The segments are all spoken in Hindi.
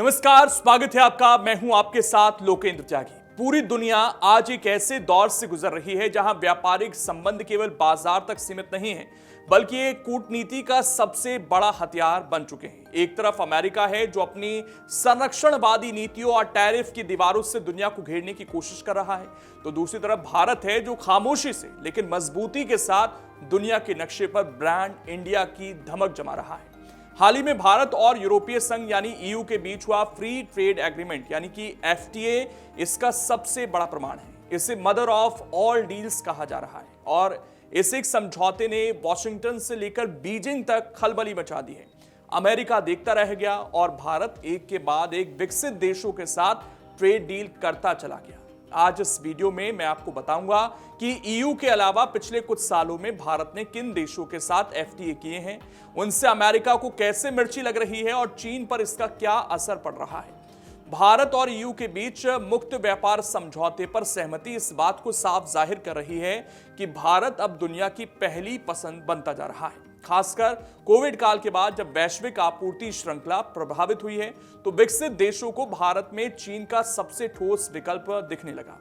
नमस्कार, स्वागत है आपका। मैं हूं आपके साथ लोकेंद्र त्यागी। पूरी दुनिया आज एक ऐसे दौर से गुजर रही है जहां व्यापारिक संबंध केवल बाजार तक सीमित नहीं है, बल्कि ये कूटनीति का सबसे बड़ा हथियार बन चुके हैं। एक तरफ अमेरिका है जो अपनी संरक्षणवादी नीतियों और टैरिफ की दीवारों से दुनिया को घेरने की कोशिश कर रहा है, तो दूसरी तरफ भारत है जो खामोशी से लेकिन मजबूती के साथ दुनिया के नक्शे पर ब्रांड इंडिया की धमक जमा रहा है। हाल ही में भारत और यूरोपीय संघ यानी ईयू के बीच हुआ फ्री ट्रेड एग्रीमेंट यानी कि एफटीए इसका सबसे बड़ा प्रमाण है। इसे मदर ऑफ ऑल डील्स कहा जा रहा है और इस एक समझौते ने वॉशिंगटन से लेकर बीजिंग तक खलबली मचा दी है। अमेरिका देखता रह गया और भारत एक के बाद एक विकसित देशों के साथ ट्रेड डील करता चला गया। आज इस वीडियो में मैं आपको बताऊंगा कि ईयू के अलावा पिछले कुछ सालों में भारत ने किन देशों के साथ एफटीए किए हैं, उनसे अमेरिका को कैसे मिर्ची लग रही है और चीन पर इसका क्या असर पड़ रहा है। भारत और ईयू के बीच मुक्त व्यापार समझौते पर सहमति इस बात को साफ जाहिर कर रही है कि भारत अब दुनिया की पहली पसंद बनता जा रहा है। खासकर कोविड काल के बाद जब वैश्विक आपूर्ति श्रृंखला प्रभावित हुई है, तो विकसित देशों को भारत में चीन का सबसे ठोस विकल्प दिखने लगा।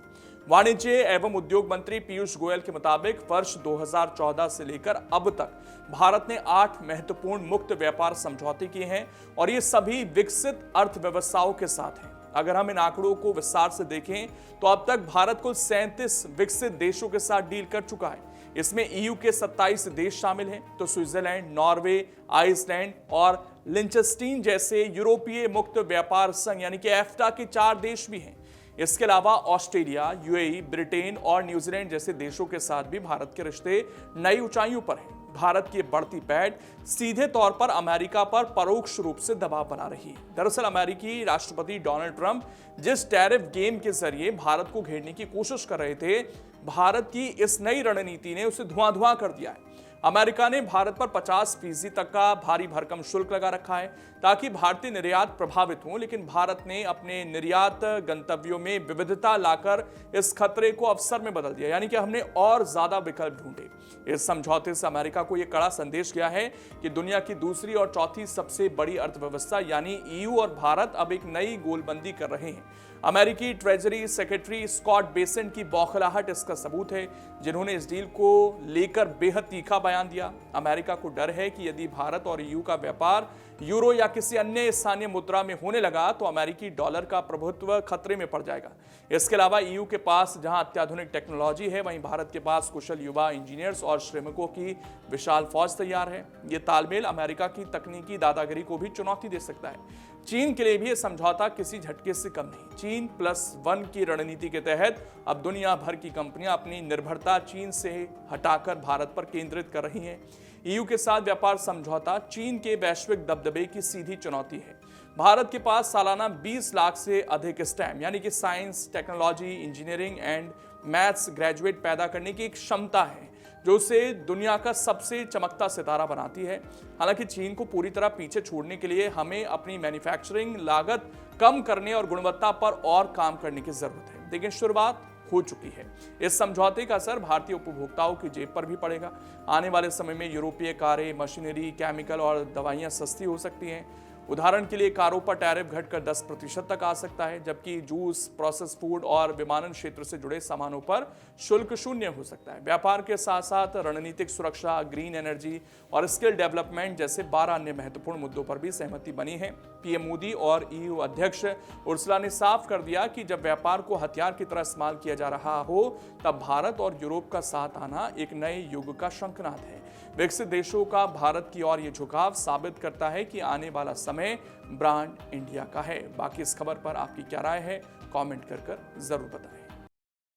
वाणिज्य एवं उद्योग मंत्री पीयूष गोयल के मुताबिक वर्ष 2014 से लेकर अब तक भारत ने 8 महत्वपूर्ण मुक्त व्यापार समझौते किए हैं और ये सभी विकसित अर्थव्यवस्थाओं के साथ हैं। अगर हम इन आंकड़ों को विस्तार से देखें तो अब तक भारत कुल 37 विकसित देशों के साथ डील कर चुका है। इसमें ईयू के 27 देश शामिल हैं, तो स्विट्जरलैंड, नॉर्वे, आइसलैंड और लिंचेस्टीन जैसे यूरोपीय मुक्त व्यापार संघ यानी कि एफ्टा के 4 देश भी हैं। इसके अलावा ऑस्ट्रेलिया, यूएई, ब्रिटेन और न्यूजीलैंड जैसे देशों के साथ भी भारत के रिश्ते नई ऊंचाइयों पर हैं। भारत की बढ़ती पैठ सीधे तौर पर अमेरिका पर परोक्ष रूप से दबाव बना रही है। दरअसल अमेरिकी राष्ट्रपति डोनाल्ड ट्रंप जिस टैरिफ गेम के जरिए भारत को घेरने की कोशिश कर रहे थे, भारत की इस नई रणनीति ने उसे धुआं कर दिया है। अमेरिका ने भारत पर 50% तक का भारी भरकम शुल्क लगा रखा है ताकि भारतीय निर्यात प्रभावित हो, लेकिन भारत ने अपने निर्यात गंतव्यों में विविधता लाकर इस खतरे को अवसर में बदल दिया, यानी कि हमने और ज्यादा विकल्प ढूंढे। इस समझौते से अमेरिका को यह कड़ा संदेश गया है कि दुनिया की दूसरी और चौथी सबसे बड़ी अर्थव्यवस्था यानी ईयू और भारत अब एक नई गोलबंदी कर रहे हैं। अमेरिकी ट्रेजरी सेक्रेटरी स्कॉट बेसेंट की बौखलाहट इसका सबूत है, जिन्होंने इस डील को लेकर बेहद तीखा बयान दिया। अमेरिका को डर है कि यदि भारत और ईयू का व्यापार यूरो या किसी अन्य स्थानीय मुद्रा में होने लगा तो अमेरिकी डॉलर का प्रभुत्व खतरे में पड़ जाएगा। इसके अलावा ईयू के पास जहां अत्याधुनिक टेक्नोलॉजी है, वहीं भारत के पास कुशल युवा इंजीनियर्स और श्रमिकों की विशाल फौज तैयार है। ये तालमेल अमेरिका की तकनीकी दादागिरी को भी चुनौती दे सकता है। चीन के लिए भी यह समझौता किसी झटके से कम नहीं। चीन +1 की रणनीति के तहत अब दुनिया भर की कंपनियां अपनी निर्भरता चीन से हटाकर भारत पर केंद्रित कर रही हैं। ईयू के साथ व्यापार समझौता चीन के वैश्विक दबदबे की सीधी चुनौती है। भारत के पास सालाना 20 लाख से अधिक स्टेम यानी कि science, technology, engineering and maths graduate पैदा करने की एक क्षमता है, जो उसे दुनिया का सबसे चमकता सितारा बनाती है। हालांकि चीन को पूरी तरह पीछे छोड़ने के लिए हमें अपनी मैन्युफैक्चरिंग लागत कम करने और गुणवत्ता पर और काम करने की जरूरत है, लेकिन शुरुआत हो चुकी है। इस समझौते का असर भारतीय उपभोक्ताओं की जेब पर भी पड़ेगा। आने वाले समय में यूरोपीय कारें, मशीनरी, केमिकल और दवाइयां सस्ती हो सकती हैं। उदाहरण के लिए कारों पर टैरिफ घटकर 10% तक आ सकता है, जबकि जूस, प्रोसेस फूड और विमानन क्षेत्र से जुड़े सामानों पर शुल्क शून्य हो सकता है। व्यापार के साथ साथ रणनीतिक सुरक्षा, ग्रीन एनर्जी और स्किल डेवलपमेंट जैसे 12 अन्य महत्वपूर्ण मुद्दों पर भी सहमति बनी है। पीएम मोदी और ईयू अध्यक्ष उर्सुला ने साफ कर दिया कि जब व्यापार को हथियार की तरह इस्तेमाल किया जा रहा हो, तब भारत और यूरोप का साथ आना एक नए युग का शंखनाद है। विकसित देशों का भारत की ओर ये झुकाव साबित करता है कि आने वाला समय ब्रांड इंडिया का है। बाकी इस खबर पर आपकी क्या राय है, कमेंट कर जरूर बताएं।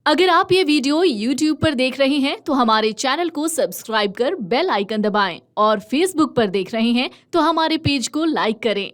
अगर आप ये वीडियो YouTube पर देख रहे हैं तो हमारे चैनल को सब्सक्राइब कर बेल आइकन दबाएं और Facebook पर देख रहे हैं तो हमारे पेज को लाइक करें।